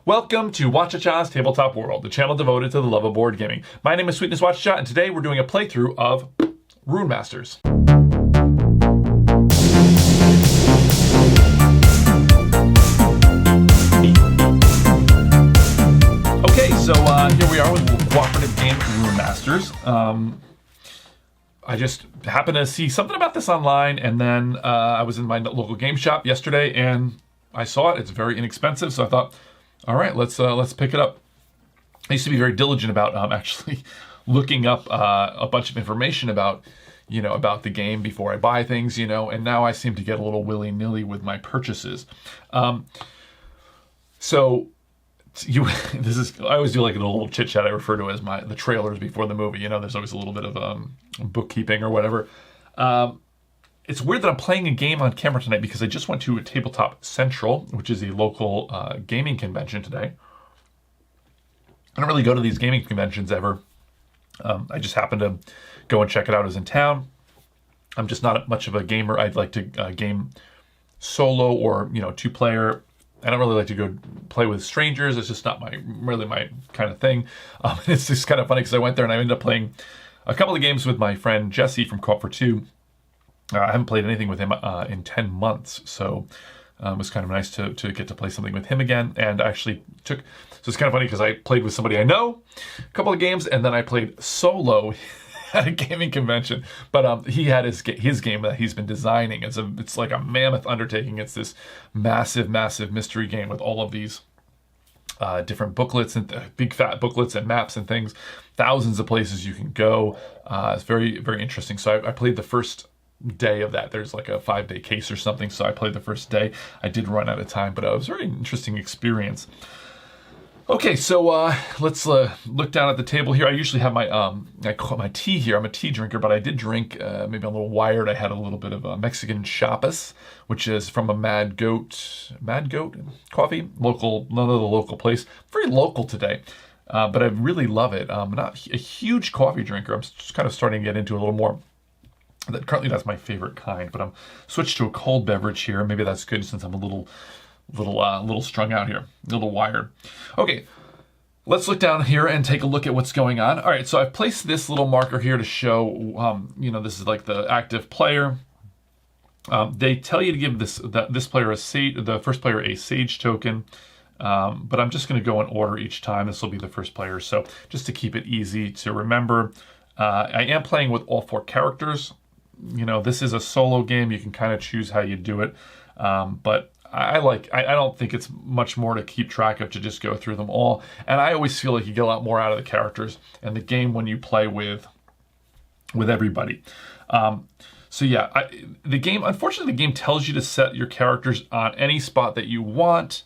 Welcome to Whachacha's Tabletop World, the channel devoted to the love of board gaming. My name is Sweetness Whachacha, and today we're doing a playthrough of Runemasters. Okay, so here we are with the cooperative game Runemasters. I just happened to see something about this online, and then I was in my local game shop yesterday, and I saw it. It's very inexpensive, so I thought, all right, let's pick it up. I used to be very diligent about actually looking up a bunch of information about the game before I buy things, and now I seem to get a little willy-nilly with my purchases. I always do like a little chit chat I refer to as the trailers before the movie. There's always a little bit of bookkeeping or whatever. It's weird that I'm playing a game on camera tonight because I just went to a Tabletop Central, which is a local gaming convention today. I don't really go to these gaming conventions ever. I just happened to go and check it out. I was in town. I'm just not much of a gamer. I'd like to game solo or two-player. I don't really like to go play with strangers. It's just not really my kind of thing. It's just kind of funny because I went there and I ended up playing a couple of games with my friend Jesse from Co-op for Two. I haven't played anything with him in 10 months, so it was kind of nice to get to play something with him again. And I actually so it's kind of funny because I played with somebody I know a couple of games, and then I played solo at a gaming convention. But he had his game that he's been designing. It's like a mammoth undertaking. It's this massive mystery game with all of these different booklets and big fat booklets and maps and things. Thousands of places you can go. It's very, very interesting. So I played the first day of that. There's like a 5-day case or something, so I played the first day. I did run out of time, but it was a very interesting experience. Okay, so let's look down at the table here. I usually have my tea here. I'm a tea drinker, but I did drink, maybe a little wired. I had a little bit of Mexican chapas, which is from a Mad Goat coffee, another local place. Very local today, but I really love it. I'm not a huge coffee drinker. I'm just kind of starting to get into a little more. Currently, that's my favorite kind, but I'm switched to a cold beverage here. Maybe that's good since I'm a little strung out here, a little wired. Okay, let's look down here and take a look at what's going on. All right, so I've placed this little marker here to show, this is like the active player. They tell you to give this player the first player a sage token, but I'm just going to go in order each time. This will be the first player, so just to keep it easy to remember. I am playing with all 4 characters. This is a solo game. You can kind of choose how you do it. But I don't think it's much more to keep track of to just go through them all. And I always feel like you get a lot more out of the characters and the game when you play with everybody. So yeah, unfortunately, the game tells you to set your characters on any spot that you want.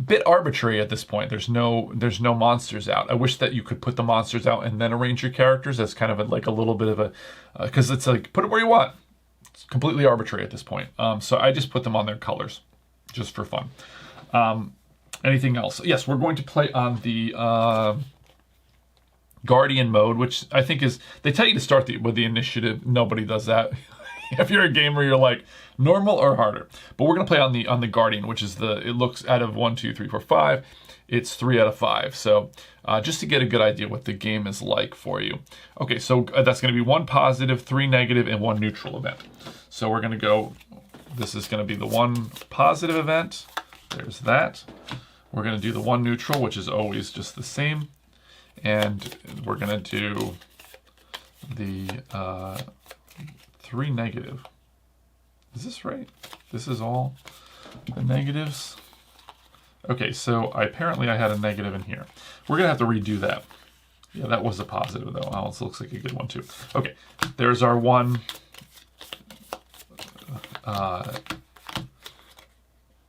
Bit arbitrary at this point. There's no monsters out. I wish that you could put the monsters out and then arrange your characters. That's kind of like a little bit of a because it's like put it where you want. It's completely arbitrary at this point. So I just put them on their colors, just for fun. Anything else? Yes, we're going to play on the Guardian mode, which I think is they tell you to start with the initiative. Nobody does that. If you're a gamer, you're like normal or harder. But we're gonna play on the Guardian, which is it looks out of 1, 2, 3, 4, 5. It's 3 out of 5. So just to get a good idea what the game is like for you. Okay, so that's gonna be 1 positive, 3 negative, and 1 neutral event. So we're gonna go. This is gonna be the 1 positive event. There's that. We're gonna do the 1 neutral, which is always just the same, and we're gonna do the 3 negative. Is this right? This is all the negatives. Okay, so apparently I had a negative in here. We're gonna have to redo that. Yeah, that was a positive though. Oh, it looks like a good one too. Okay, there's our 1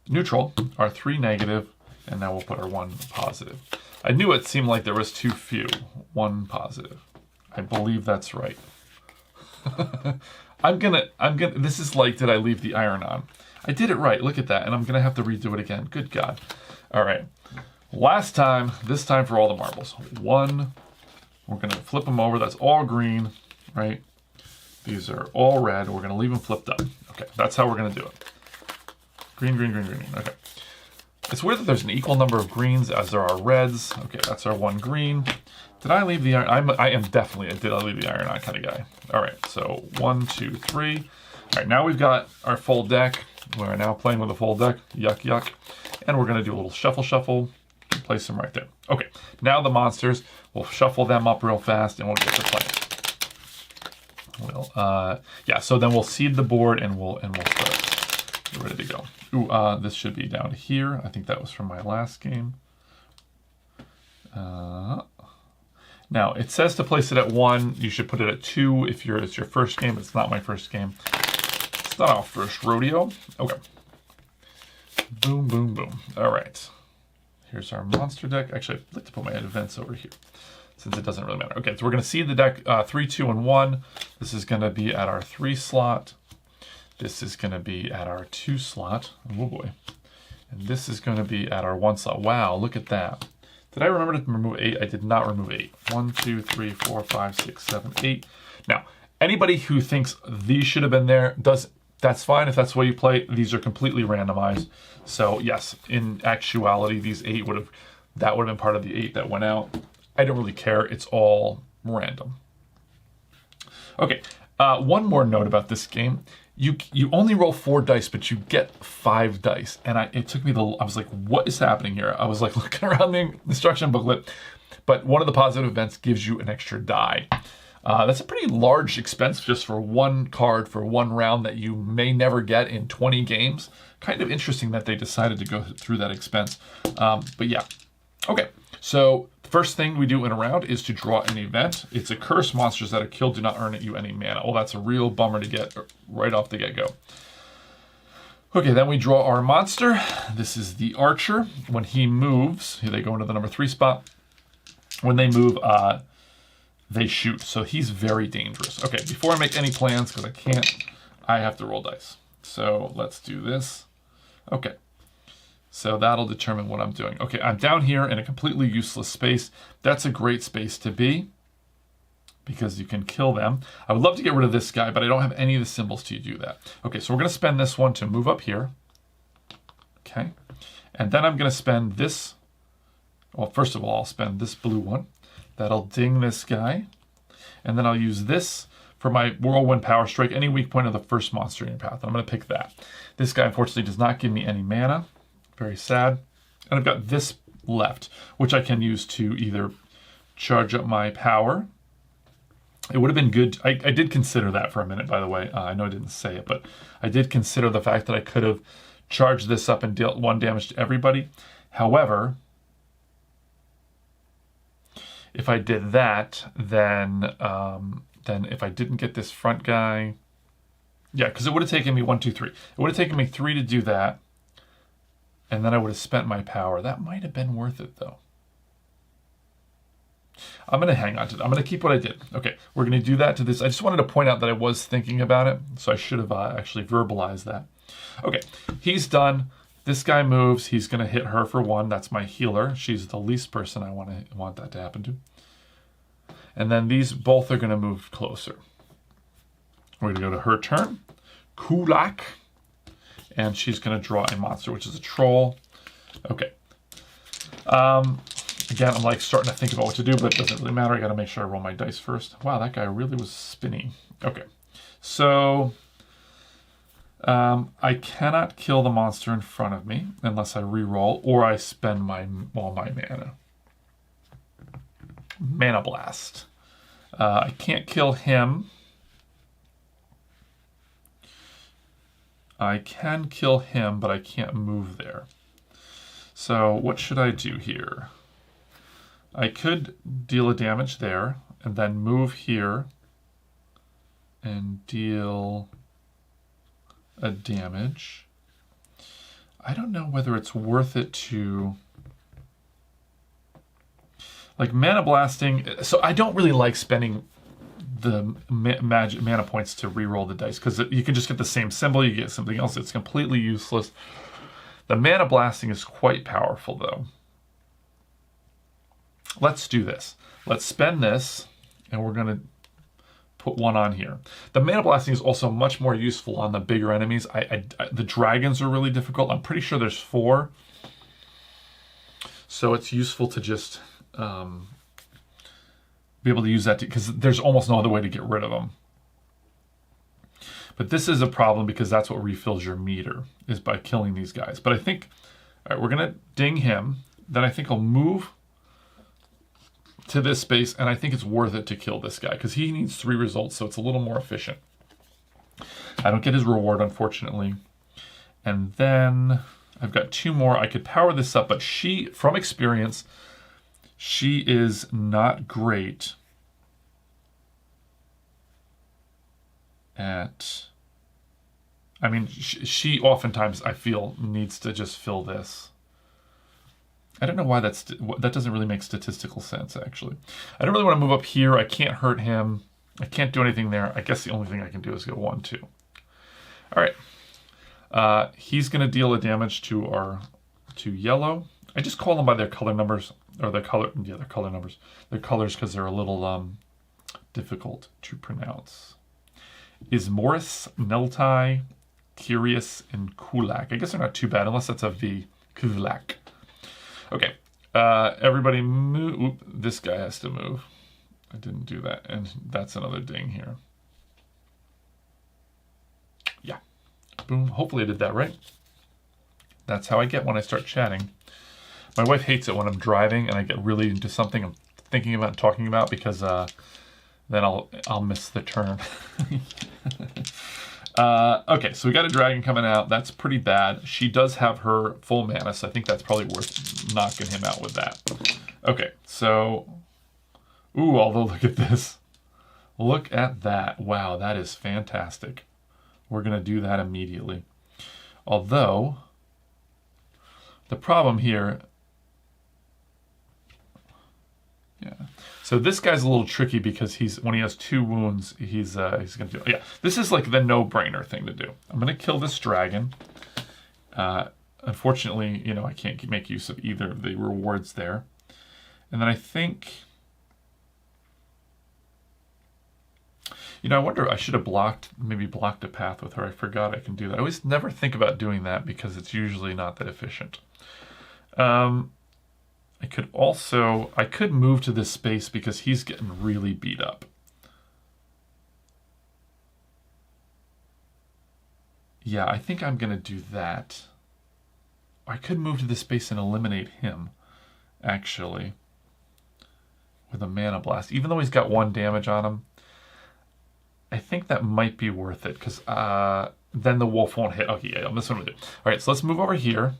neutral, our 3 negative, and now we'll put our 1 positive. I knew it seemed like there was too few. 1 positive. I believe that's right. I'm gonna, this is like, did I leave the iron on? I did it right, look at that, and I'm gonna have to redo it again. Good God. All right, last time, this time for all the marbles. 1, we're gonna flip them over, that's all green, right? These are all red, we're gonna leave them flipped up. Okay, that's how we're gonna do it. Green, green, green, green, okay. It's weird that there's an equal number of greens as there are reds. Okay, that's our 1 green. Did I leave the iron? I am definitely a did I leave the iron on kind of guy. All right, so 1, 2, 3. All right, now we've got our full deck. We're now playing with a full deck. Yuck, yuck. And we're going to do a little shuffle. Place them right there. Okay, now the monsters. We'll shuffle them up real fast and we'll get to playing. Yeah, so then we'll seed the board and we'll start. We're ready to go. Ooh, this should be down here. I think that was from my last game. Now it says to place it at 1. You should put it at 2 if it's your first game. It's not my first game. It's not our first rodeo. Okay. Boom, boom, boom. All right. Here's our monster deck. Actually, I'd like to put my events over here since it doesn't really matter. Okay, so we're going to seed the deck 3, 2, and 1. This is going to be at our 3 slot. This is going to be at our 2 slot. Oh boy. And this is going to be at our 1 slot. Wow, look at that. Did I remember to remove 8? I did not remove 8. 1, 2, 3, 4, 5, 6, 7, 8. Now, anybody who thinks these should have been there, that's fine if that's the way you play. These are completely randomized. So yes, in actuality, these 8 would have been part of the 8 that went out. I don't really care. It's all random. Okay, one more note about this game. You only roll 4 dice, but you get 5 dice. And it took me I was like, what is happening here? I was like looking around the instruction booklet, but one of the positive events gives you an extra die. That's a pretty large expense just for 1 card for 1 round that you may never get in 20 games. Kind of interesting that they decided to go through that expense. But yeah. Okay, so the first thing we do in a round is to draw an event. It's a curse. Monsters that are killed do not earn you any mana. Oh, that's a real bummer to get right off the get-go. Okay, then we draw our monster. This is the archer. When he moves, here they go into the number 3 spot. When they move, they shoot. So he's very dangerous. Okay, before I make any plans, because I have to roll dice. So let's do this. Okay. So that'll determine what I'm doing. Okay, I'm down here in a completely useless space. That's a great space to be because you can kill them. I would love to get rid of this guy, but I don't have any of the symbols to do that. Okay, so we're going to spend this one to move up here. Okay, and then I'm going to spend this. Well, first of all, I'll spend this blue one. That'll ding this guy. And then I'll use this for my Whirlwind Power Strike, any weak point of the first monster in your path. I'm going to pick that. This guy, unfortunately, does not give me any mana. Very sad. And I've got this left, which I can use to either charge up my power. It would have been good. I did consider that for a minute, by the way. I know I didn't say it, but I did consider the fact that I could have charged this up and dealt 1 damage to everybody. However, if I did that, then if I didn't get this front guy, yeah, because it would have taken me 1, 2, 3. It would have taken me 3 to do that. And then I would have spent my power. That might have been worth it, though. I'm going to hang on to that. I'm going to keep what I did. Okay, we're going to do that to this. I just wanted to point out that I was thinking about it, so I should have actually verbalized that. Okay, he's done. This guy moves. He's going to hit her for 1. That's my healer. She's the least person I want that to happen to. And then these both are going to move closer. We're going to go to her turn. Kulak. And she's going to draw a monster, which is a troll. Okay. Again, I'm like starting to think about what to do, but it doesn't really matter. I got to make sure I roll my dice first. Wow, that guy really was spinning. Okay. So I cannot kill the monster in front of me unless I re-roll or I spend all my mana. Mana Blast. I can't kill him. I can kill him, but I can't move there. So what should I do here? I could deal a damage there and then move here and deal a damage. I don't know whether it's worth it to... Like mana blasting, so I don't really like spending the magic mana points to re-roll the dice because you can just get the same symbol, you get something else. It's completely useless. The mana blasting is quite powerful though. Let's do this. Let's spend this and we're going to put 1 on here. The mana blasting is also much more useful on the bigger enemies. The dragons are really difficult. I'm pretty sure there's 4. So it's useful to just be able to use that because there's almost no other way to get rid of them. But this is a problem because that's what refills your meter, is by killing these guys. But I think, all right, we're going to ding him. Then I think I'll move to this space, and I think it's worth it to kill this guy because he needs 3 results, so it's a little more efficient. I don't get his reward, unfortunately. And then I've got 2 more. I could power this up, but she, from experience, she is not great at... I mean, she oftentimes, I feel, needs to just fill this. I don't know why that doesn't really make statistical sense, actually. I don't really want to move up here. I can't hurt him. I can't do anything there. I guess the only thing I can do is go 1, 2. All right. He's going to deal a damage to yellow. I just call them by their color numbers, or their color numbers. Their colors, because they're a little difficult to pronounce. Is Morris, Neltai, Curious, and Kulak. I guess they're not too bad, unless that's a V. Kulak. Okay. Everybody move. Oop, this guy has to move. I didn't do that, and that's another ding here. Yeah. Boom. Hopefully I did that right. That's how I get when I start chatting. My wife hates it when I'm driving and I get really into something I'm thinking about and talking about because then I'll miss the turn. Okay, so we got a dragon coming out. That's pretty bad. She does have her full mana, so I think that's probably worth knocking him out with that. Okay, so... Ooh, although look at this. Look at that. Wow, that is fantastic. We're going to do that immediately. Although, the problem here... Yeah. So this guy's a little tricky because when he has 2 wounds, he's going to do... Yeah, this is like the no-brainer thing to do. I'm going to kill this dragon. Unfortunately, you know, I can't make use of either of the rewards there. And then I think... You know, I wonder, I should have maybe blocked a path with her. I forgot I can do that. I always never think about doing that because it's usually not that efficient. I could move to this space because he's getting really beat up. Yeah, I think I'm going to do that. I could move to this space and eliminate him, actually, with a Mana Blast. Even though he's got 1 damage on him, I think that might be worth it because then the wolf won't hit. Okay, yeah, this one we do. All right, so let's move over here.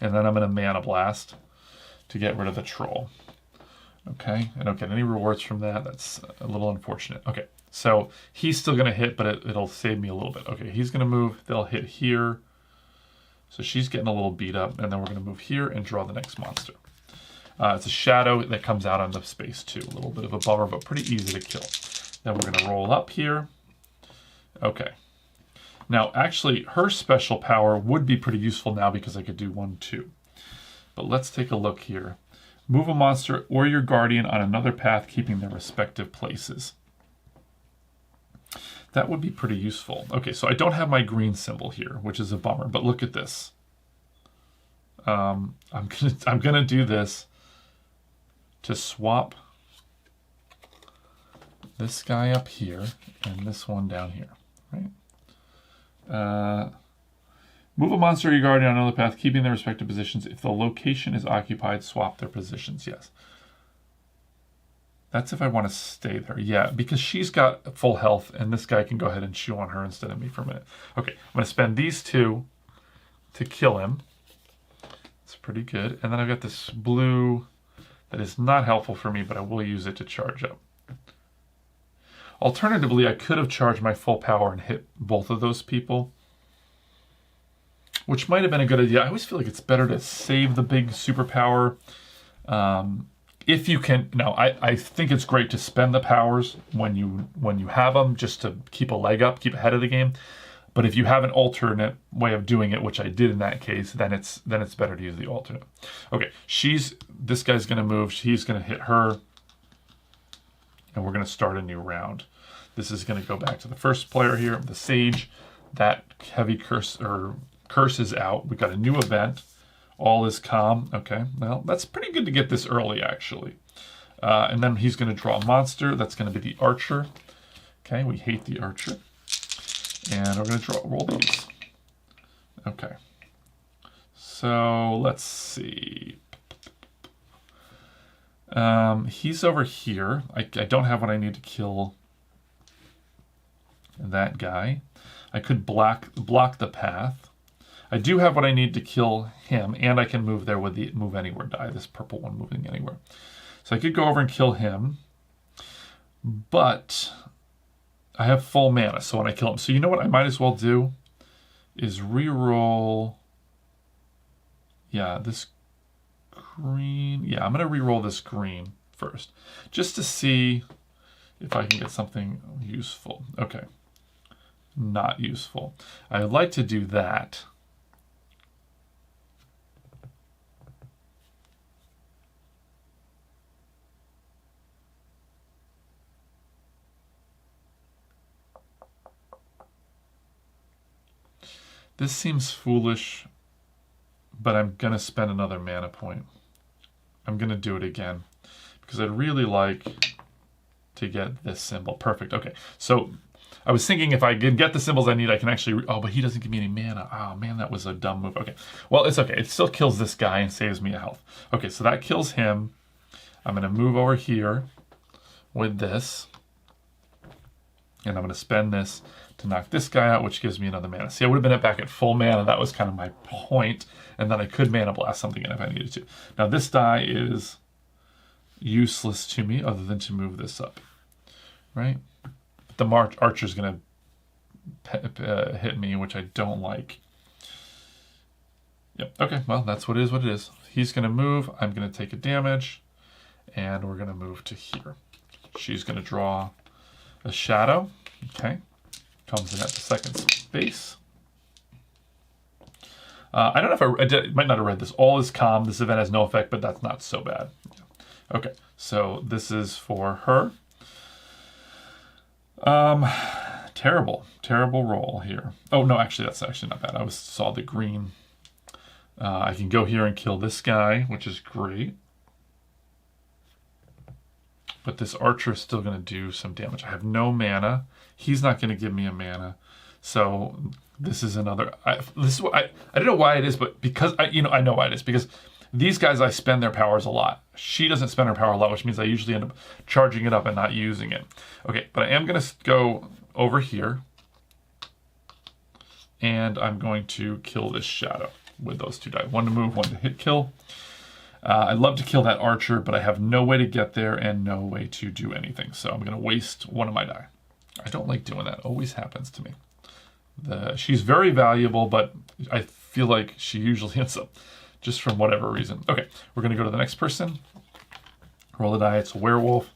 And then I'm going to Mana Blast to get rid of the troll. Okay, I don't get any rewards from that. That's a little unfortunate. Okay, so he's still going to hit, but it'll save me a little bit. Okay, he's going to move. They'll hit here. So she's getting a little beat up. And then we're going to move here and draw the next monster. It's a shadow that comes out on the space too. A little bit of a bummer, but pretty easy to kill. Then we're going to roll up here. Okay. Now, actually, her special power would be pretty useful now because I could do 1, 2. But let's take a look here. Move a monster or your guardian on another path, keeping their respective places. That would be pretty useful. Okay, so I don't have my green symbol here, which is a bummer. But look at this. I'm gonna do this to swap this guy up here and this one down here, right? Move a monster or your guardian on another path, keeping their respective positions. If the location is occupied, swap their positions. Yes. That's if I want to stay there. Yeah, because she's got full health, and this guy can go ahead and chew on her instead of me for a minute. Okay, I'm going to spend these 2 to kill him. It's pretty good. And then I've got this blue that is not helpful for me, but I will use it to charge up. Alternatively, I could have charged my full power and hit both of those people, which might have been a good idea. I always feel like it's better to save the big superpower. If you can, no, I think it's great to spend the powers when you have them just to keep a leg up, keep ahead of the game. But if you have an alternate way of doing it, which I did in that case, then it's better to use the alternate. Okay, this guy's going to move. He's going to hit her, and we're going to start a new round. This is going to go back to the first player here, the Sage. That heavy curse is out. We got a new event. All is calm. Okay, well, that's pretty good to get this early, actually. And then he's going to draw a monster. That's going to be the archer. Okay, we hate the archer. And we're going to roll these. Okay. So let's see. He's over here. I don't have what I need to kill that guy. I could block the path. I do have what I need to kill him, and I can move there with the move anywhere die, this purple one moving anywhere. So I could go over and kill him, but I have full mana, so when I kill him. So you know what I might as well do is re-roll. Yeah, this green. Yeah, I'm going to re-roll this green first, just to see if I can get something useful. Okay, not useful. I would like to do that. This seems foolish, but I'm going to spend another mana point. I'm going to do it again because I'd really like to get this symbol. Perfect. Okay, so I was thinking if I can get the symbols I need, I can actually... Oh, but he doesn't give me any mana. Oh, man, that was a dumb move. Okay, well, it's okay. It still kills this guy and saves me a health. Okay, so that kills him. I'm going to move over here with this. And I'm going to spend this to knock this guy out, which gives me another mana. See, I would have been back at full mana. That was kind of my point. And then I could mana blast something in if I needed to. Now, this die is useless to me other than to move this up. Right? But the archer's going to hit me, which I don't like. Yep. Okay, well, that's what it is. He's going to move. I'm going to take a damage. And we're going to move to here. She's going to draw a shadow. Okay. Comes in at the second space. I don't know if I might not have read this. All is calm. This event has no effect, but that's not so bad. Okay, so this is for her. Terrible roll here. Oh no, actually that's actually not bad. I saw the green. I can go here and kill this guy, which is great. But this archer is still going to do some damage. I have no mana. He's not going to give me a mana. So this is another... this is what I don't know why it is, but because... I know why it is. Because these guys, I spend their powers a lot. She doesn't spend her power a lot, which means I usually end up charging it up and not using it. Okay, but I am going to go over here. And I'm going to kill this shadow with those two die. One to move, one to hit kill. I'd love to kill that archer, but I have no way to get there and no way to do anything. So I'm going to waste one of my die. I don't like doing that. Always happens to me. She's very valuable, but I feel like she usually ends up just from whatever reason. Okay, we're going to go to the next person. Roll the die. It's a werewolf.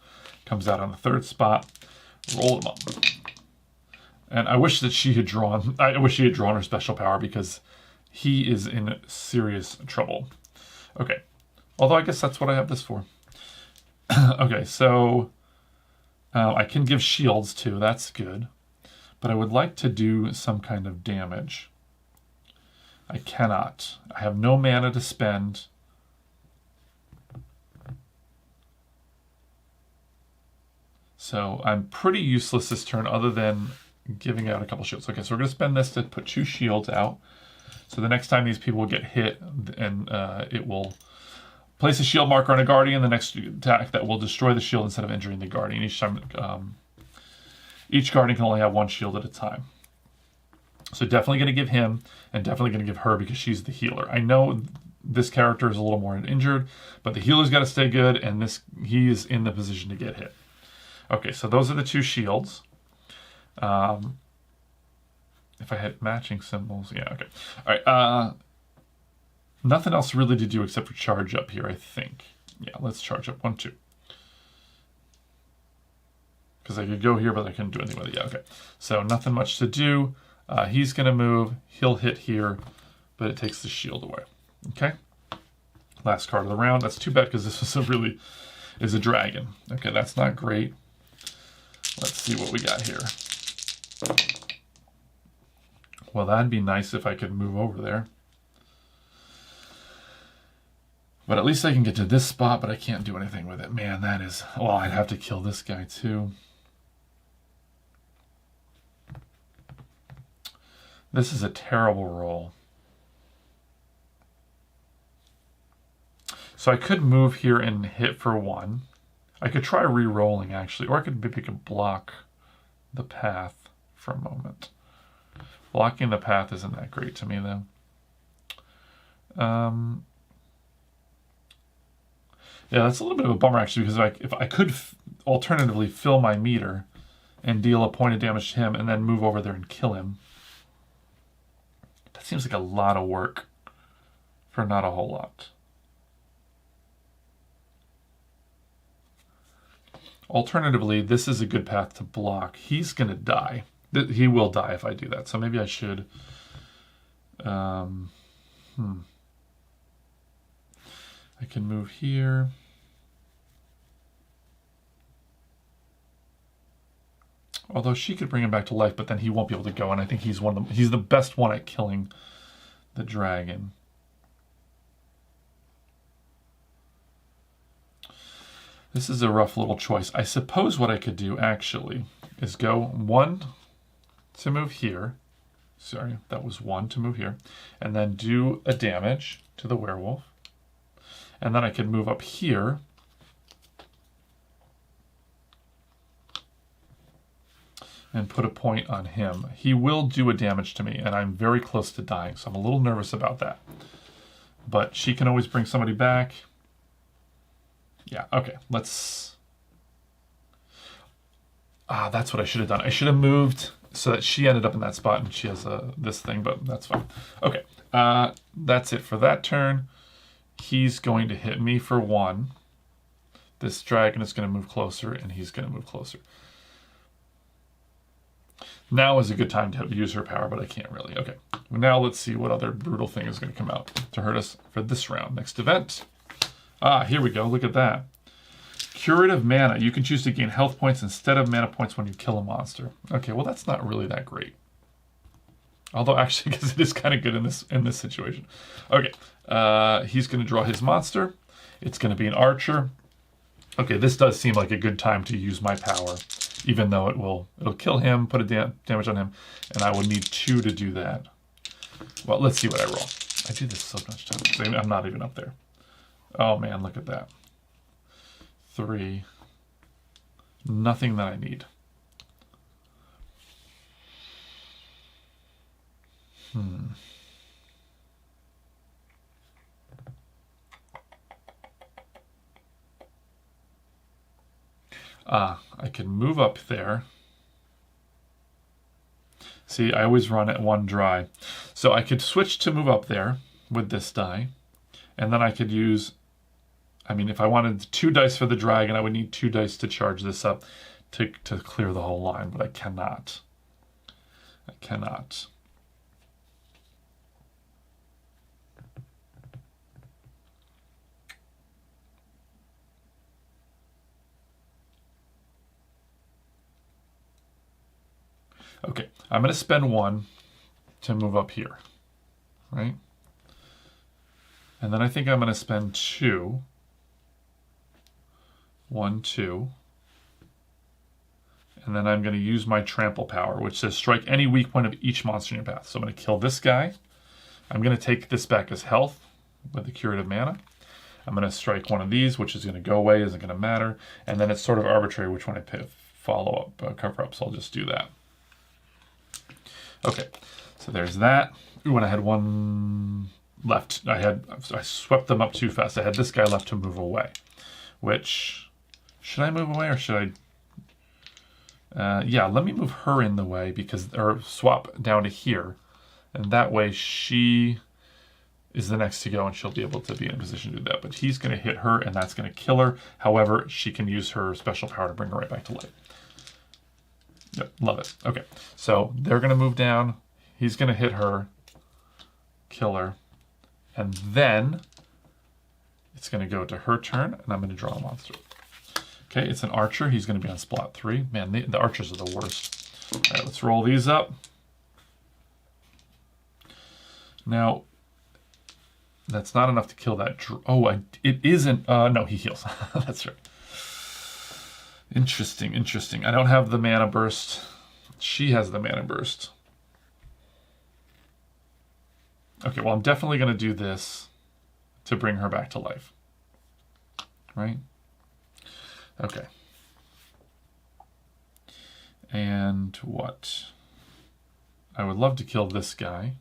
Comes out on the third spot. Roll them up. And I wish that she had drawn... I wish she had drawn her special power because he is in serious trouble. Okay. Although I guess that's what I have this for. Okay, so I can give shields too. That's good. But I would like to do some kind of damage. I cannot. I have no mana to spend. So I'm pretty useless this turn other than giving out a couple shields. Okay, so we're going to spend this to put 2 shields out. So the next time these people get hit, and it will... Place a shield marker on a guardian. The next attack that will destroy the shield instead of injuring the guardian. Each time, each guardian can only have 1 shield at a time. So definitely going to give him, and definitely going to give her because she's the healer. I know this character is a little more injured, but the healer's got to stay good, and he is in the position to get hit. Okay, so those are the 2 shields. If I had matching symbols, yeah, okay. All right. Nothing else really to do except for charge up here, I think. Yeah, let's charge up 1, 2. Because I could go here, but I couldn't do anything with it. Yeah, okay. So nothing much to do. He's going to move. He'll hit here, but it takes the shield away. Okay. Last card of the round. That's too bad because this is a dragon. Okay, that's not great. Let's see what we got here. Well, that'd be nice if I could move over there. But at least I can get to this spot, but I can't do anything with it. Man, that is... Well, I'd have to kill this guy too. This is a terrible roll. So I could move here and hit for 1. I could try re-rolling, actually. Or I could maybe block the path for a moment. Blocking the path isn't that great to me, though. Yeah, that's a little bit of a bummer, actually, because if I could alternatively fill my meter and deal a point of damage to him and then move over there and kill him. That seems like a lot of work for not a whole lot. Alternatively, this is a good path to block. He's going to die. He will die if I do that. So maybe I should... I can move here. Although she could bring him back to life, but then he won't be able to go. And I think he's the best one at killing the dragon. This is a rough little choice. I suppose what I could do actually is go 1 to move here. Sorry, that was 1 to move here. And then do a damage to the werewolf. And then I could move up here. And put a point on him. He will do a damage to me, and I'm very close to dying, so I'm a little nervous about that. But she can always bring somebody back. Yeah, okay, let's... that's what I should have done. I should have moved so that she ended up in that spot, and she has this thing, but that's fine. Okay, that's it for that turn. He's going to hit me for 1. This dragon is going to move closer, and he's going to move closer. Now is a good time to use her power, but I can't really. Okay, now let's see what other brutal thing is going to come out to hurt us for this round. Next event. Here we go. Look at that. Curative mana. You can choose to gain health points instead of mana points when you kill a monster. Okay, well that's not really that great. Although actually, because it is kind of good in this situation. Okay, he's going to draw his monster. It's going to be an archer. Okay, this does seem like a good time to use my power, even though it'll kill him, put a damage on him, and I would need 2 to do that. Well, let's see what I roll. I do this so much time. I'm not even up there. Oh man, look at that. 3. Nothing that I need. I can move up there. See, I always run at 1 dry. So I could switch to move up there with this die. And then I could use, I mean, if I wanted 2 dice for the dragon, I would need 2 dice to charge this up to clear the whole line, but I cannot. I cannot. Okay, I'm going to spend 1 to move up here, right? And then I think I'm going to spend 2. 1, 2. And then I'm going to use my trample power, which says strike any weak point of each monster in your path. So I'm going to kill this guy. I'm going to take this back as health with the curative mana. I'm going to strike one of these, which is going to go away, isn't going to matter. And then it's sort of arbitrary which one I follow up, cover up. So I'll just do that. Okay, so there's that. Ooh, and I had 1 left. I swept them up too fast. I had this guy left to move away. Which, should I move away or should I? Yeah, let me move her in the way or swap down to here. And that way she is the next to go and she'll be able to be in a position to do that. But he's going to hit her and that's going to kill her. However, she can use her special power to bring her right back to life. Yep, love it. Okay, so they're going to move down. He's going to hit her, kill her. And then it's going to go to her turn, and I'm going to draw a monster. Okay, it's an archer. He's going to be on spot 3. Man, the archers are the worst. All right, let's roll these up. Now, That's not enough to kill that. It isn't. No, he heals. That's right. Interesting, interesting. I don't have the mana burst. She has the mana burst. Okay, well, I'm definitely going to do this to bring her back to life. Right? Okay. And what? I would love to kill this guy.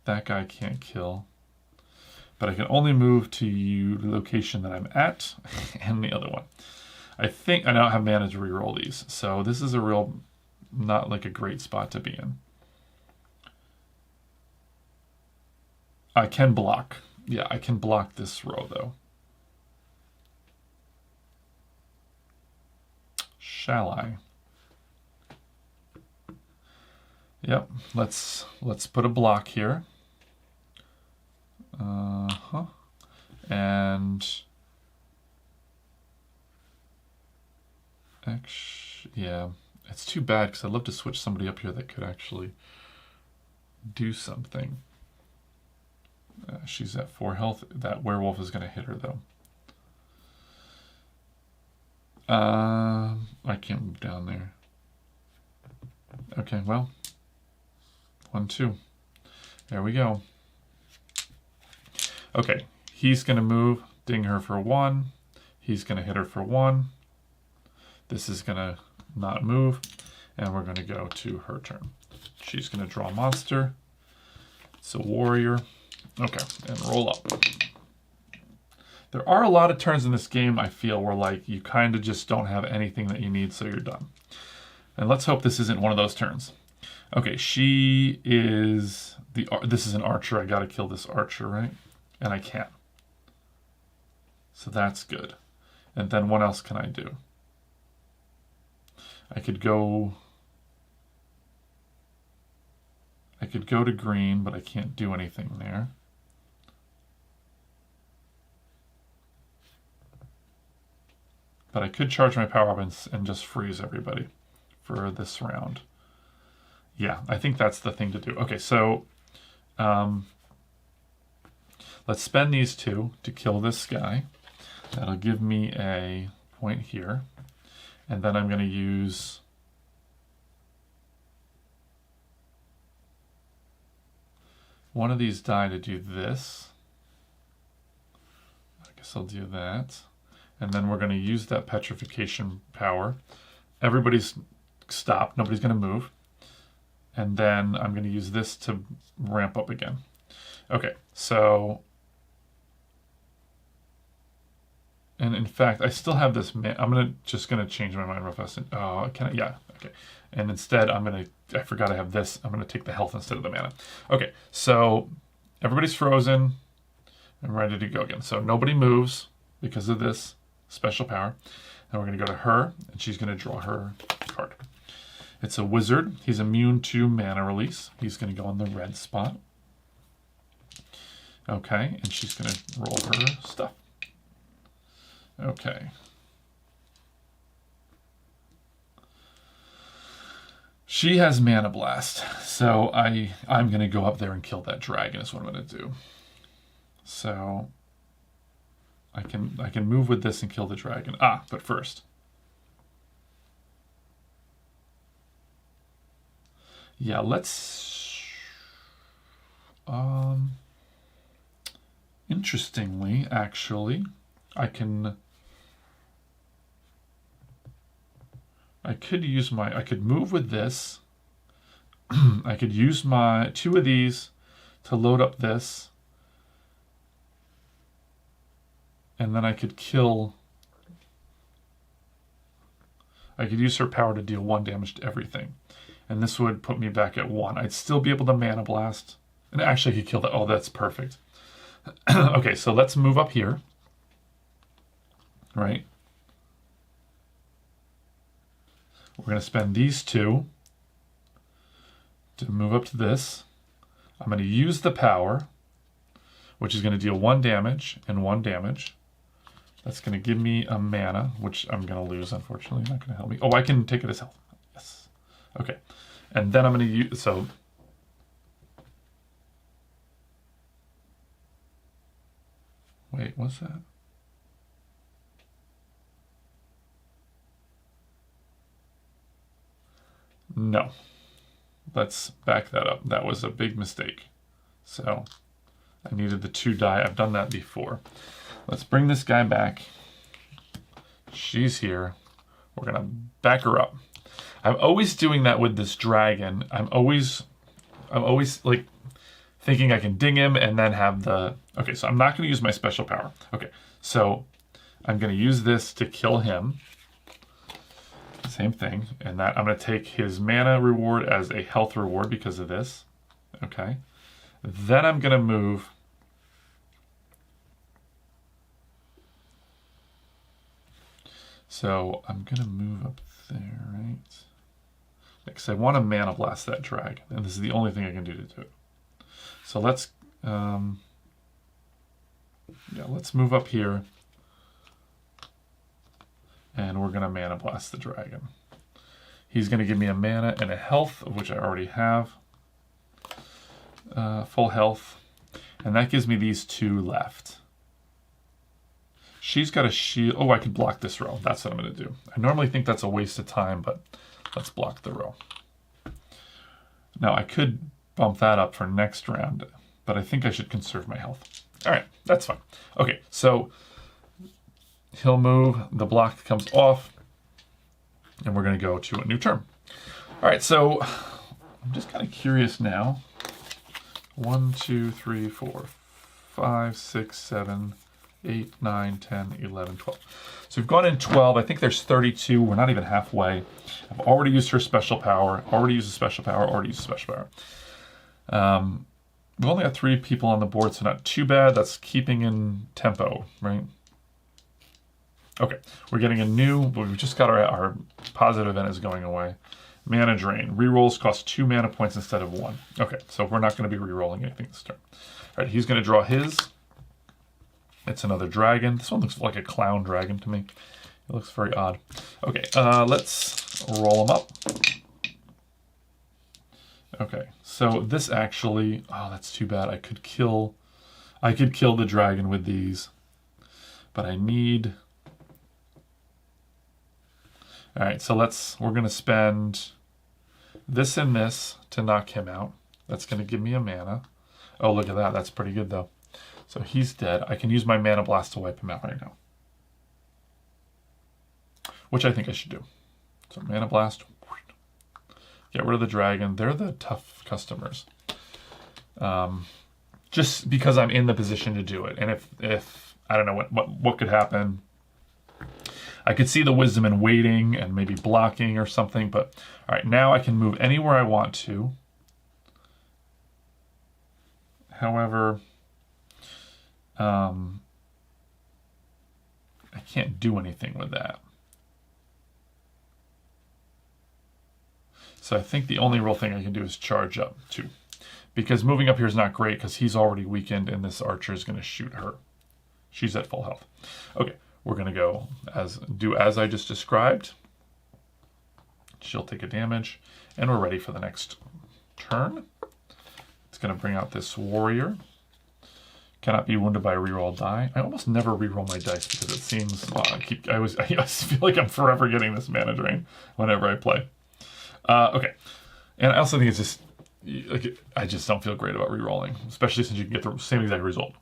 That guy can't kill. But I can only move to the location that I'm at and the other one. I think I don't have mana to reroll these. So this is a real, not like a great spot to be in. I can block. Yeah, I can block this row though. Shall I? Yep, let's put a block here. And yeah, it's too bad because I'd love to switch somebody up here that could actually do something. She's at 4 health. That werewolf is going to hit her though. I can't move down there. Okay, well, 1, 2. There we go. Okay, he's going to move, ding her for 1. He's going to hit her for 1. This is going to not move, and we're going to go to her turn. She's going to draw a monster. It's a warrior. Okay, and roll up. There are a lot of turns in this game, I feel, where like you kind of just don't have anything that you need, so you're done. And let's hope this isn't one of those turns. Okay, she is this is an archer. I got to kill this archer, right? And I can't. So that's good. And then what else can I do? I could go to green, but I can't do anything there. But I could charge my power up and just freeze everybody for this round. Yeah, I think that's the thing to do. Okay, so let's spend these 2 to kill this guy. That'll give me a point here. And then I'm going to use one of these die to do this. I guess I'll do that. And then we're going to use that petrification power. Everybody's stopped. Nobody's going to move. And then I'm going to use this to ramp up again. Okay, so... And in fact, I still have this... I'm just going to change my mind real fast. Oh, can I? Yeah, okay. And instead, I forgot I have this. I'm going to take the health instead of the mana. Okay, so everybody's frozen. I'm ready to go again. So nobody moves because of this special power. And we're going to go to her, and she's going to draw her card. It's a wizard. He's immune to mana release. He's going to go on the red spot. Okay, and she's going to roll her stuff. Okay. She has Mana Blast, so I'm going to go up there and kill that dragon is what I'm going to do. So I can move with this and kill the dragon. But first. Yeah, let's... Interestingly, actually, I could move with this. I could use my 2 of these to load up this. And then I could use her power to deal 1 damage to everything. And this would put me back at 1. I'd still be able to Mana Blast. And actually I could kill that. Oh, that's perfect. Okay, so let's move up here. Right? We're going to spend these 2 to move up to this. I'm going to use the power, which is going to deal 1 damage and 1 damage. That's going to give me a mana, which I'm going to lose, unfortunately. Not going to help me. Oh, I can take it as health. Yes. Okay. And then I'm going to use... So Wait, what's that? No. Let's back that up. That was a big mistake. So I needed the 2 die. I've done that before. Let's bring this guy back. She's here. We're going to back her up. I'm always doing that with this dragon. I'm always like thinking I can ding him and then have the... Okay, so I'm not going to use my special power. Okay, so I'm going to use this to kill him. Same thing. And that I'm going to take his mana reward as a health reward because of this. Okay. Then I'm going to move... So I'm going to move up there, right? Because I want to mana blast that dragon. And this is the only thing I can do to do it. So let's... let's move up here. And we're going to mana blast the dragon. He's going to give me a mana and a health, of which I already have. Full health. And that gives me these 2 left. She's got a shield. Oh, I could block this row. That's what I'm going to do. I normally think that's a waste of time, but let's block the row. Now, I could bump that up for next round, but I think I should conserve my health. All right, that's fine. Okay, so he'll move. The block comes off, and we're going to go to a new turn. All right, so I'm just kind of curious now. 1, 2, 3, 4, 5, 6, 7, 8, 9, 10, 11, 12. So we've gone in 12. I think there's 32. We're not even halfway. I've already used her special power. Already used a special power. Already used a special power. We've only got 3 people on the board, so not too bad. That's keeping in tempo, right? Okay, we're getting a new... We've just got our positive event is going away. Mana drain. Rerolls cost 2 mana points instead of 1. Okay, so we're not going to be rerolling anything this turn. All right, he's going to draw his. It's another dragon. This one looks like a clown dragon to me. It looks very odd. Okay, let's roll them up. Okay, so this actually... Oh, that's too bad. I could kill the dragon with these. But I need... All right, so we're going to spend this and this to knock him out. That's going to give me a mana. Oh, look at that. That's pretty good, though. So he's dead. I can use my Mana Blast to wipe him out right now. Which I think I should do. So Mana Blast. Get rid of the dragon. They're the tough customers. Just because I'm in the position to do it. And if I don't know what could happen. I could see the wisdom in waiting and maybe blocking or something. But all right, now I can move anywhere I want to. However... I can't do anything with that. So I think the only real thing I can do is charge up too. Because moving up here is not great because he's already weakened and this archer is going to shoot her. She's at full health. Okay, we're going to go do as I just described. She'll take a damage and we're ready for the next turn. It's going to bring out this warrior. Cannot be wounded by a reroll die. I almost never reroll my dice because it seems I feel like I'm forever getting this mana drain whenever I play. Okay, and I also think it's just like I just don't feel great about rerolling, especially since you can get the same exact result.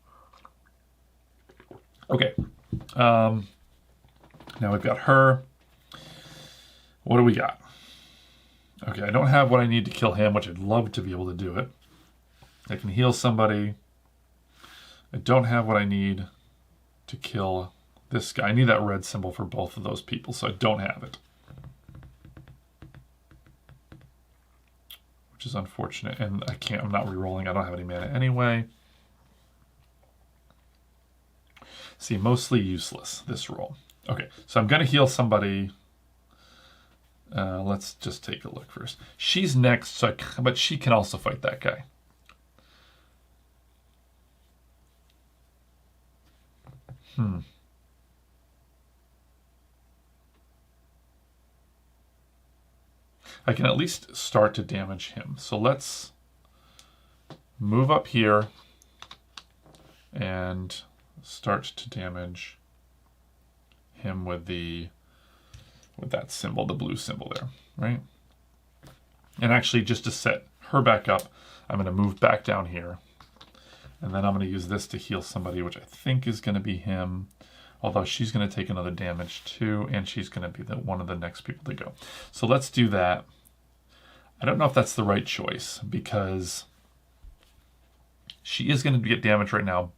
Okay, now we've got her. What do we got? Okay, I don't have what I need to kill him, which I'd love to be able to do it. I can heal somebody. I don't have what I need to kill this guy. I need that red symbol for both of those people, so I don't have it. Which is unfortunate, and I'm not re-rolling. I don't have any mana anyway. See, mostly useless, this roll. Okay, so I'm going to heal somebody. Let's just take a look first. She's next, but she can also fight that guy. I can at least start to damage him. So let's move up here and start to damage him with that symbol, the blue symbol there, right? And actually, just to set her back up, I'm going to move back down here. And then I'm going to use this to heal somebody, which I think is going to be him. Although she's going to take another damage too, and she's going to be one of the next people to go. So let's do that. I don't know if that's the right choice, because she is going to get damage right now,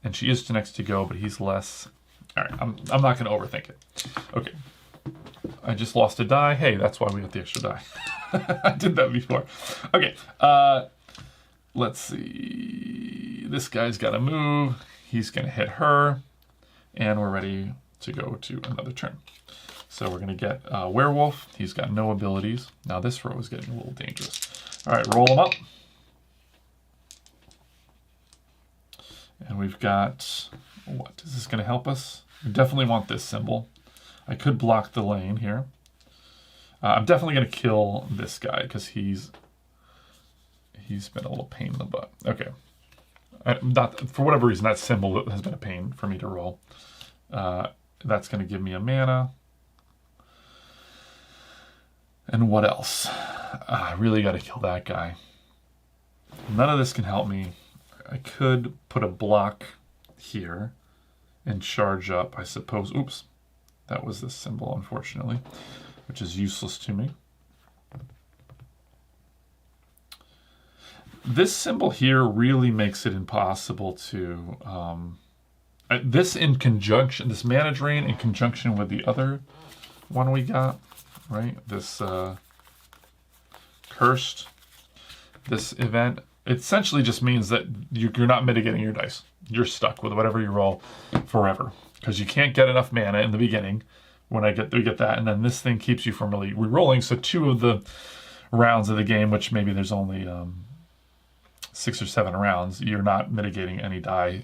and she is the next to go, but he's less. All right, I'm not going to overthink it. Okay, I just lost a die. Hey, that's why we got the extra die. I did that before. Okay, let's see. This guy's got to move. He's going to hit her, and we're ready to go to another turn. So we're going to get Werewolf. He's got no abilities. Now this row is getting a little dangerous. All right, roll him up. And we've got, what? Is this going to help us? We definitely want this symbol. I could block the lane here. I'm definitely going to kill this guy because he's been a little pain in the butt. Okay. For whatever reason, that symbol has been a pain for me to roll. That's going to give me a mana. And what else? I really got to kill that guy. None of this can help me. I could put a block here and charge up, I suppose. Oops. That was the symbol, unfortunately, which is useless to me. This symbol here really makes it impossible to... this mana drain in conjunction with the other one we got, right? This cursed, this event, it essentially just means that you're not mitigating your dice. You're stuck with whatever you roll forever, because you can't get enough mana in the beginning when we get that, and then this thing keeps you from really re-rolling. So 2 of the rounds of the game, which maybe there's only 6 or 7 rounds, you're not mitigating any die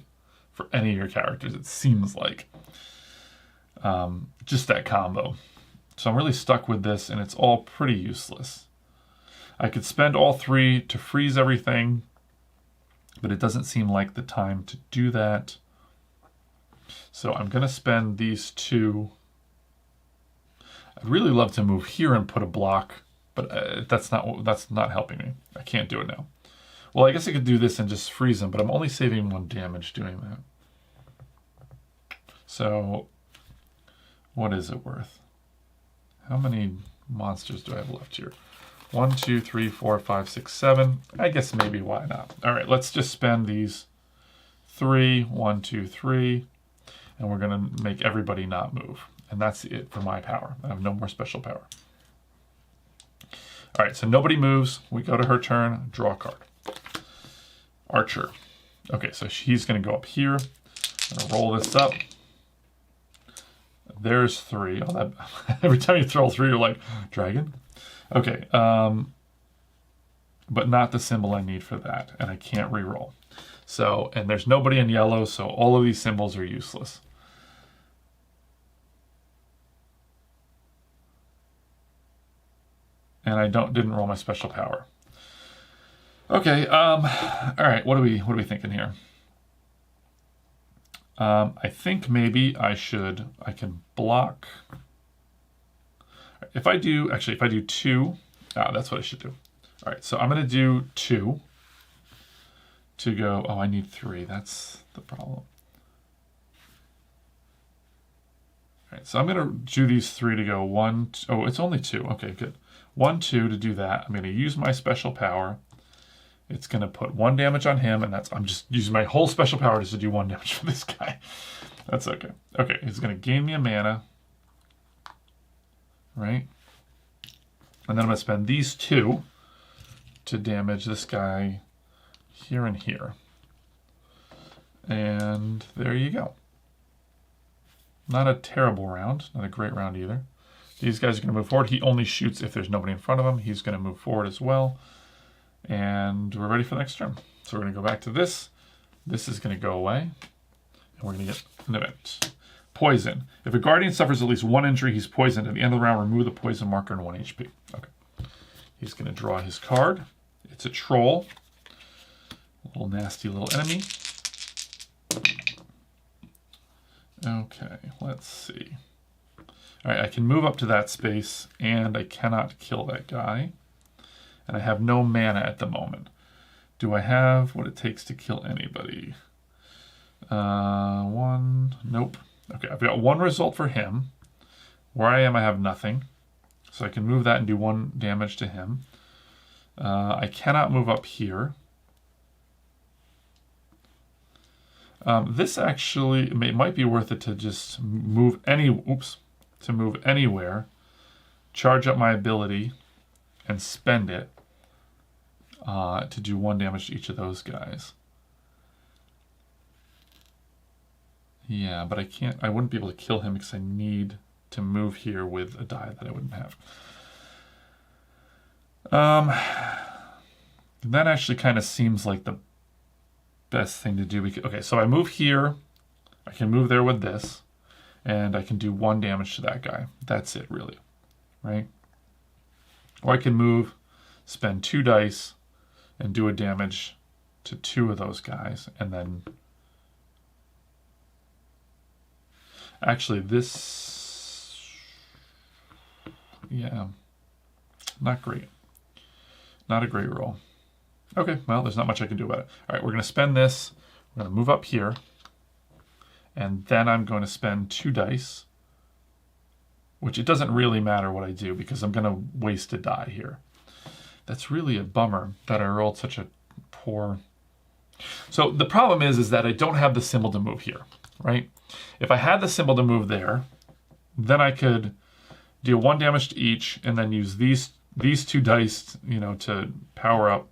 for any of your characters, it seems like. Just that combo. So I'm really stuck with this, and it's all pretty useless. I could spend all 3 to freeze everything, but it doesn't seem like the time to do that. So I'm going to spend these 2. I'd really love to move here and put a block, but that's not helping me. I can't do it now. Well, I guess I could do this and just freeze them, but I'm only saving 1 damage doing that. So what is it worth? How many monsters do I have left here? 1, 2, 3, 4, 5, 6, 7. I guess maybe why not? All right, let's just spend these 3, 1, 2, 3, and we're going to make everybody not move. And that's it for my power. I have no more special power. All right, so nobody moves. We go to her turn, draw a card. Archer. Okay, so he's going to go up here. I'm going to roll this up. There's 3. Oh, that, every time you throw 3, you're like, dragon? Okay, but not the symbol I need for that, and I can't re-roll. So, and there's nobody in yellow, so all of these symbols are useless. And I didn't roll my special power. Okay, all right, what are we thinking here? I think maybe I can block. If I do 2, that's what I should do. All right, so I'm going to do 2 to go. Oh, I need 3. That's the problem. All right, so I'm going to do these 3 to go 1. Oh, it's only 2. Okay, good. 1, 2 to do that. I'm going to use my special power. It's going to put 1 damage on him, and I'm just using my whole special power just to do 1 damage for this guy. That's okay. Okay, he's going to gain me a mana. Right? And then I'm going to spend these 2 to damage this guy here and here. And there you go. Not a terrible round. Not a great round either. These guys are going to move forward. He only shoots if there's nobody in front of him. He's going to move forward as well. And we're ready for the next turn. So we're going to go back to this. This is going to go away. And we're going to get an event. Poison. If a guardian suffers at least 1 injury, he's poisoned. At the end of the round, remove the poison marker and 1 HP. Okay. He's going to draw his card. It's a troll. A little nasty little enemy. Okay, let's see. All right, I can move up to that space, and I cannot kill that guy. And I have no mana at the moment. Do I have what it takes to kill anybody? One, nope. Okay, I've got one result for him. Where I am, I have nothing. So I can move that and do 1 damage to him. I cannot move up here. This actually, it might be worth it to just move to move anywhere, charge up my ability, and spend it to do 1 damage to each of those guys. Yeah, but I wouldn't be able to kill him because I need to move here with a die that I wouldn't have. That actually kind of seems like the best thing to do. Okay, so I move here, I can move there with this, and I can do 1 damage to that guy. That's it, really, right? Or I can move, spend 2 dice, and do a damage to 2 of those guys, and then... Actually, this... Yeah, not great. Not a great roll. Okay, well, there's not much I can do about it. All right, we're going to spend this. We're going to move up here. And then I'm going to spend 2 dice, which it doesn't really matter what I do because I'm going to waste a die here. That's really a bummer that I rolled such a poor... So the problem is that I don't have the symbol to move here, right? If I had the symbol to move there, then I could deal 1 damage to each and then use these 2 dice, to power up.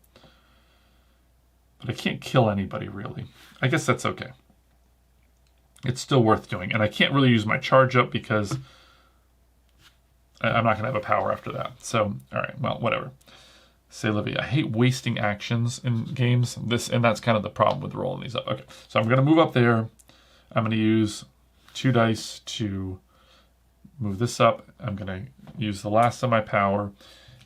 But I can't kill anybody, really. I guess that's okay. It's still worth doing. And I can't really use my charge up because I'm not going to have a power after that. So, all right, well, whatever. Say Livy, I hate wasting actions in games. And that's kind of the problem with rolling these up. Okay, so I'm going to move up there. I'm going to use 2 dice to move this up. I'm going to use the last of my power.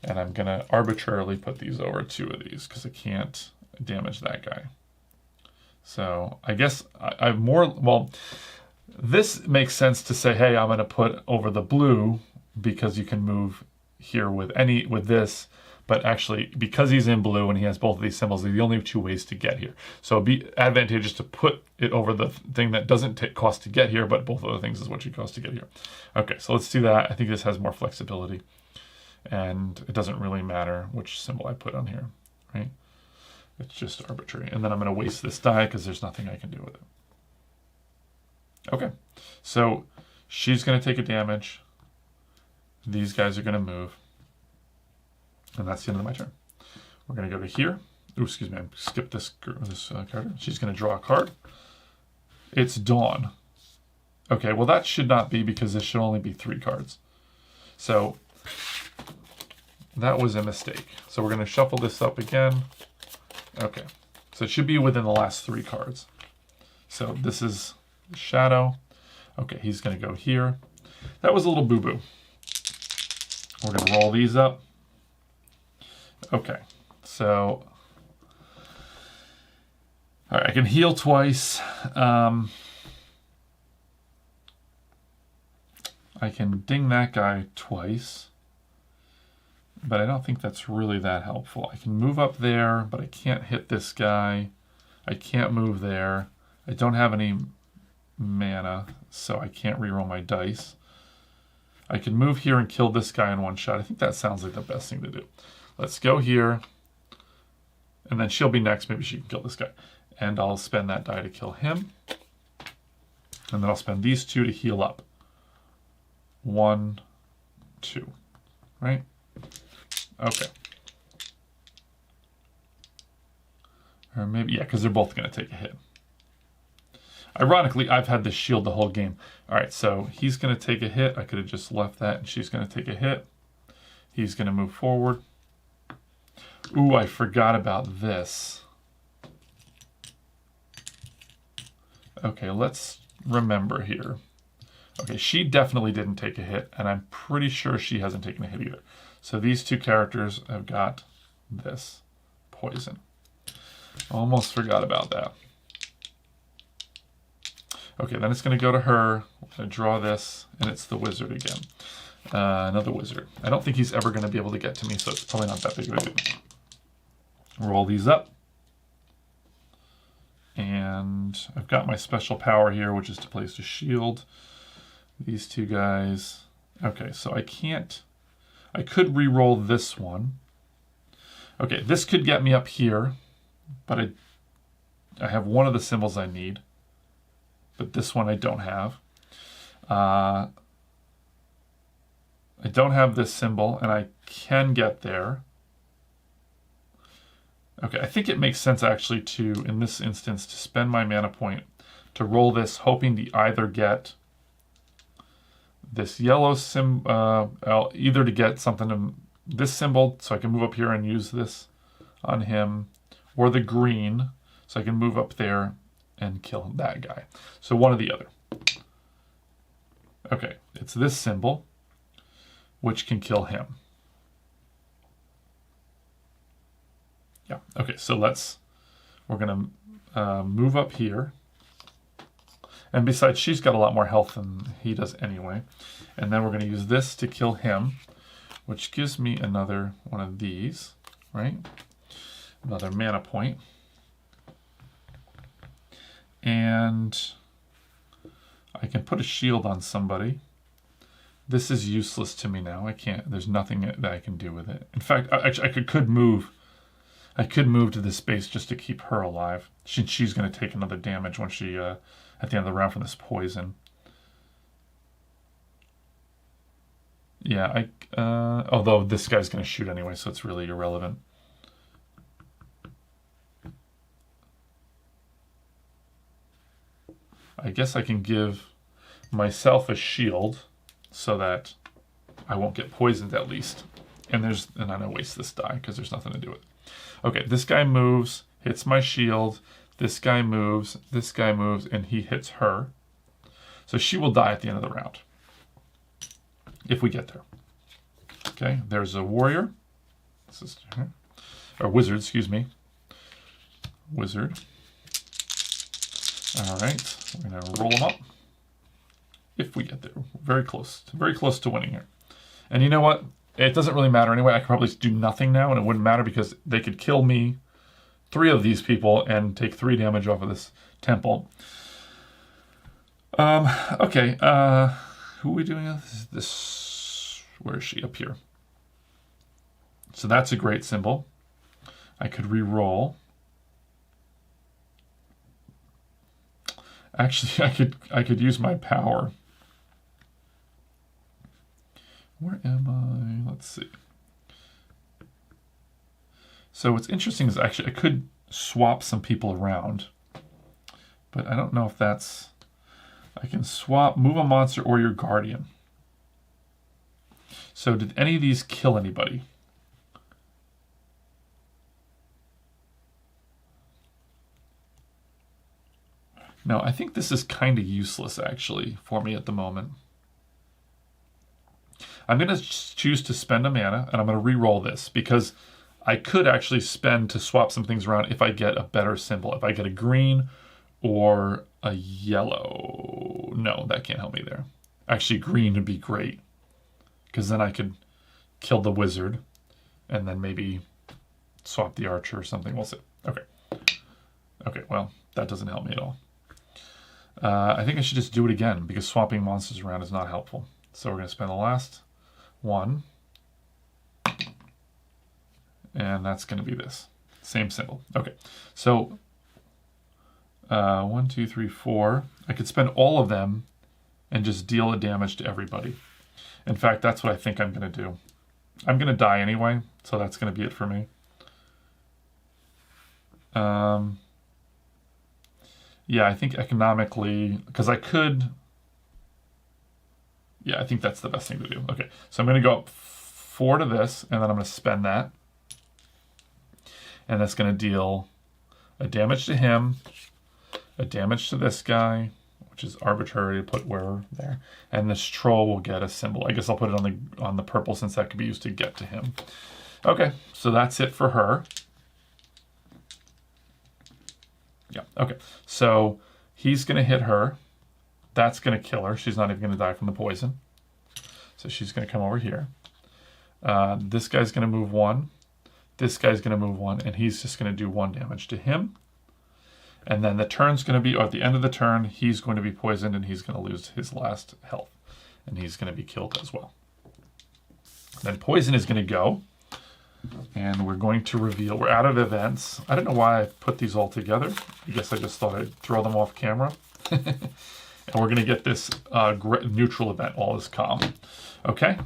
And I'm going to arbitrarily put these over 2 of these because I can't damage that guy. So I guess I've more... Well, this makes sense to say, hey, I'm going to put over the blue because you can move here with this. But actually, because he's in blue and he has both of these symbols, they're the only 2 ways to get here. So it'd be advantageous to put it over the thing that doesn't cost to get here, but both other things is what you cost to get here. Okay, so let's do that. I think this has more flexibility. And it doesn't really matter which symbol I put on here, right? It's just arbitrary. And then I'm going to waste this die because there's nothing I can do with it. Okay, so she's going to take a damage. These guys are going to move. And that's the end of my turn. We're going to go to here. Ooh, excuse me, I skipped this card. She's going to draw a card. It's Dawn. Okay, well that should not be because this should only be 3 cards. So that was a mistake. So we're going to shuffle this up again. Okay, so it should be within the last 3 cards. So this is Shadow. Okay, he's going to go here. That was a little boo-boo. We're going to roll these up. Okay, so... All right, I can heal twice. I can ding that guy twice. But I don't think that's really that helpful. I can move up there, but I can't hit this guy. I can't move there. I don't have any mana, so I can't reroll my dice. I can move here and kill this guy in 1 shot. I think that sounds like the best thing to do. Let's go here. And then she'll be next. Maybe she can kill this guy. And I'll spend that die to kill him. And then I'll spend these 2 to heal up. 1, 2. Right? Okay. Or maybe, yeah, because they're both going to take a hit. Ironically, I've had this shield the whole game. All right, so he's going to take a hit. I could have just left that, and she's going to take a hit. He's going to move forward. Ooh, I forgot about this. Okay, let's remember here. Okay, she definitely didn't take a hit, and I'm pretty sure she hasn't taken a hit either. So these 2 characters have got this poison. Almost forgot about that. Okay, then it's going to go to her. I'm going to draw this, and it's the wizard again. Another wizard. I don't think he's ever going to be able to get to me, so it's probably not that big of a deal. Roll these up. And I've got my special power here, which is to place a shield. These two guys. Okay, so I can't... I could re-roll this one. Okay, this could get me up here, but I have one of the symbols I need. But this one I don't have. I don't have this symbol, and I can get there. Okay, I think it makes sense actually to, in this instance, to spend my mana point to roll this, hoping to either get this yellow symbol, either to get something in this symbol, so I can move up here and use this on him, or the green, so I can move up there and kill that guy. So one or the other. Okay, it's this symbol, which can kill him. Yeah, okay, so we're gonna move up here. And besides, she's got a lot more health than he does anyway. And then we're gonna use this to kill him, which gives me another one of these, right? Another mana point. And I can put a shield on somebody. This is useless to me now. I can't, there's nothing that I can do with it. In fact, I could move. I could move to this space just to keep her alive. She's going to take another damage when she, at the end of the round from this poison. Yeah, although this guy's going to shoot anyway, so it's really irrelevant. I guess I can give myself a shield so that I won't get poisoned at least. And I'm going to waste this die because there's nothing to do with it. Okay, this guy moves, hits my shield. This guy moves, and he hits her. So she will die at the end of the round. If we get there. Okay, there's a warrior. This is, or wizard, excuse me. Wizard. All right, we're going to roll them up. If we get there. Very close to winning here. And you know what? It doesn't really matter anyway. I could probably do nothing now, and it wouldn't matter because they could kill me, 3 of these people, and take 3 damage off of this temple. Okay, who are we doing? This, where is she? Up here. So that's a great symbol. I could re-roll. Actually, I could use my power. Where am I? Let's see. So what's interesting is actually I could swap some people around, but I don't know if that's... I can swap, move a monster or your guardian. So did any of these kill anybody? No, I think this is kind of useless actually for me at the moment. I'm going to choose to spend a mana, and I'm going to re-roll this, because I could actually spend to swap some things around if I get a better symbol. If I get a green or a yellow. No, that can't help me there. Actually, green would be great, because then I could kill the wizard, and then maybe swap the archer or something. We'll see. Okay. Okay, well, that doesn't help me at all. I think I should just do it again, because swapping monsters around is not helpful. So we're going to spend the last one, and that's going to be this same symbol. Okay, so 1, 2, 3, 4. I could spend all of them and just deal a damage to everybody. In fact, that's what I think I'm going to do. I'm going to die anyway, so that's going to be it for me. Yeah, I think economically, because I could... Yeah, I think that's the best thing to do. Okay, so I'm going to go up 4 to this, and then I'm going to spend that. And that's going to deal a damage to him, a damage to this guy, which is arbitrary to put where there. And this troll will get a symbol. I guess I'll put it on the purple, since that could be used to get to him. Okay, so that's it for her. Yeah, okay. So he's going to hit her. That's going to kill her. She's not even going to die from the poison. So she's going to come over here. This guy's going to move 1. This guy's going to move 1, and he's just going to do 1 damage to him. And then the turn's going to be, or at the end of the turn, he's going to be poisoned, and he's going to lose his last health. And he's going to be killed as well. Then poison is going to go. And we're going to reveal, we're out of events. I don't know why I put these all together. I guess I just thought I'd throw them off camera. And we're going to get this neutral event, all is calm. Okay?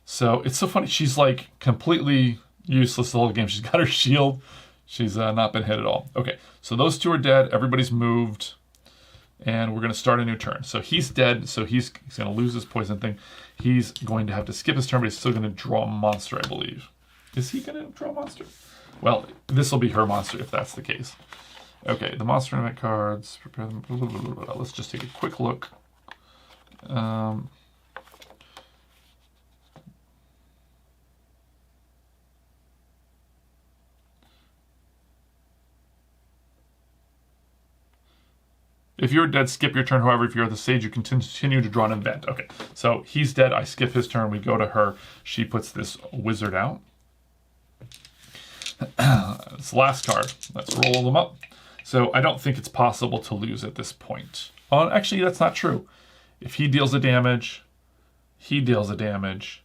So it's so funny. She's like completely useless the whole game. She's got her shield. She's not been hit at all. Okay, so those 2 are dead. Everybody's moved. And we're going to start a new turn. So he's dead, so he's going to lose his poison thing. He's going to have to skip his turn, but he's still going to draw a monster, I believe. Is he going to draw a monster? Well, this will be her monster if that's the case. Okay, the monster event cards. Prepare them. Blah, blah, blah, blah, blah. Let's just take a quick look. If you're dead, skip your turn. However, if you're the sage, you can continue to draw an event. Okay, so he's dead. I skip his turn. We go to her. She puts this wizard out. It's the last card. Let's roll them up. So I don't think it's possible to lose at this point. Actually, that's not true. If he deals a damage, he deals a damage.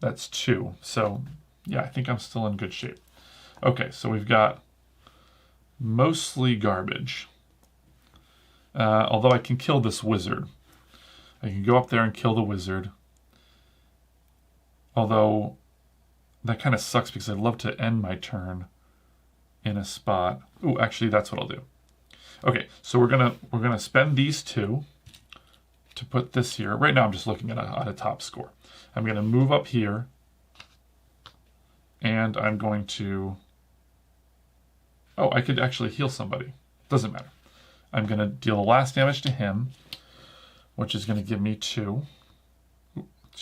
That's 2. So yeah, I think I'm still in good shape. Okay, so we've got mostly garbage. Although I can kill this wizard. I can go up there and kill the wizard. Although that kind of sucks because I'd love to end my turn in a spot. Ooh, actually that's what I'll do. Okay, so we're gonna spend these 2 to put this here. Right now I'm just looking at a top score. I'm gonna move up here and I'm going to, oh, I could actually heal somebody. Doesn't matter. I'm going to deal the last damage to him, which is going to give me 2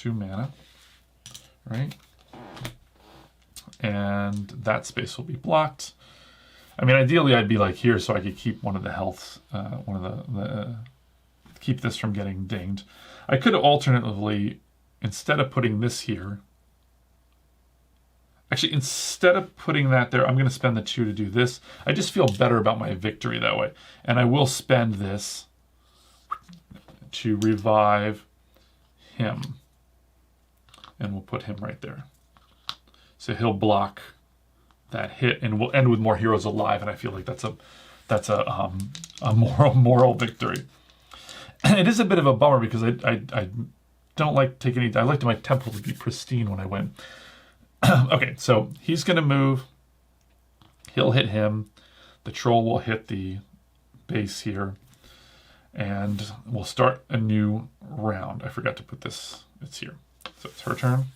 mana, right? And that space will be blocked. I mean, ideally, I'd be like here so I could keep one of the healths, keep this from getting dinged. I could alternatively, instead of putting this here, actually, instead of putting that there, I'm going to spend the 2 to do this. I just feel better about my victory that way. And I will spend this to revive him. And we'll put him right there. So he'll block that hit, and we'll end with more heroes alive. And I feel like that's a moral victory. And it is a bit of a bummer because I don't like taking any. I like my temple to be pristine when I win. Okay, so he's going to move. He'll hit him. The troll will hit the base here. And we'll start a new round. I forgot to put this. It's here. So it's her turn.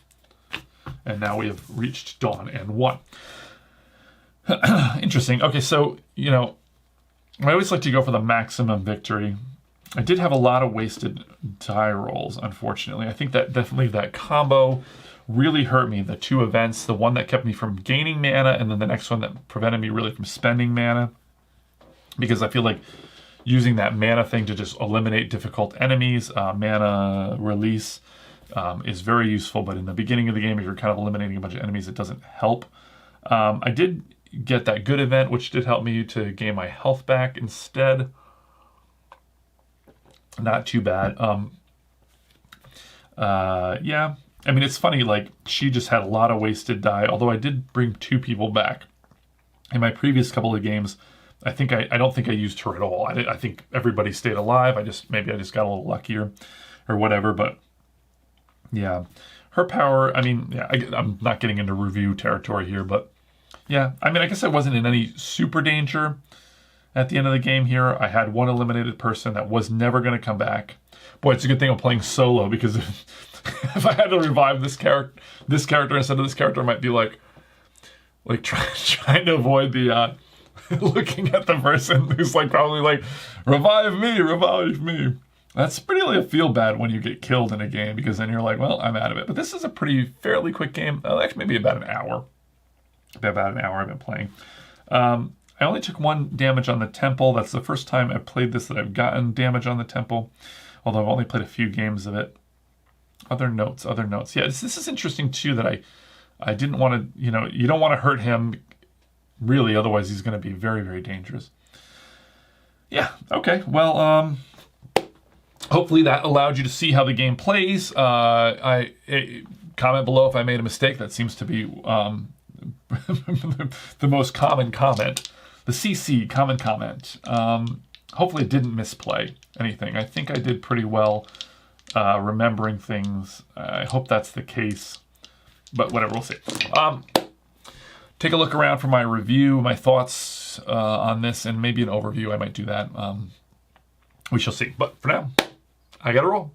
And now we have reached dawn and won. Interesting. Okay, so, you know, I always like to go for the maximum victory. I did have a lot of wasted die rolls, unfortunately. I think that definitely that combo really hurt me. The 2 events, the one that kept me from gaining mana, and then the next one that prevented me really from spending mana. Because I feel like using that mana thing to just eliminate difficult enemies, mana release, is very useful. But in the beginning of the game, if you're kind of eliminating a bunch of enemies, it doesn't help. I did get that good event, which did help me to gain my health back instead. Not too bad. Yeah. I mean, it's funny, like, she just had a lot of wasted die, although I did bring 2 people back. In my previous couple of games, I don't think I used her at all. I think everybody stayed alive. Maybe I just got a little luckier or whatever, but yeah. Her power, I mean, yeah, I'm not getting into review territory here, but yeah. I mean, I guess I wasn't in any super danger at the end of the game here. I had 1 eliminated person that was never going to come back. Boy, it's a good thing I'm playing solo, because if I had to revive this character instead of this character, I might be like trying to avoid the looking at the person who's like probably like, revive me. That's pretty like feel bad when you get killed in a game, because then you're like, well, I'm out of it. But this is a fairly quick game. Actually, maybe about an hour. About an hour I've been playing. I only took 1 damage on the temple. That's the first time I've played this that I've gotten damage on the temple, although I've only played a few games of it. Other notes. Yeah, this is interesting too, that I didn't want to, you know, you don't want to hurt him, really, otherwise he's going to be very, very dangerous. Yeah, okay, well, hopefully that allowed you to see how the game plays. Comment below if I made a mistake. That seems to be the most common comment. The CC, common comment. Hopefully it didn't misplay anything. I think I did pretty well remembering things. I hope that's the case. But whatever, we'll see. Take a look around for my review, my thoughts on this, and maybe an overview. I might do that. We shall see. But for now, I gotta roll.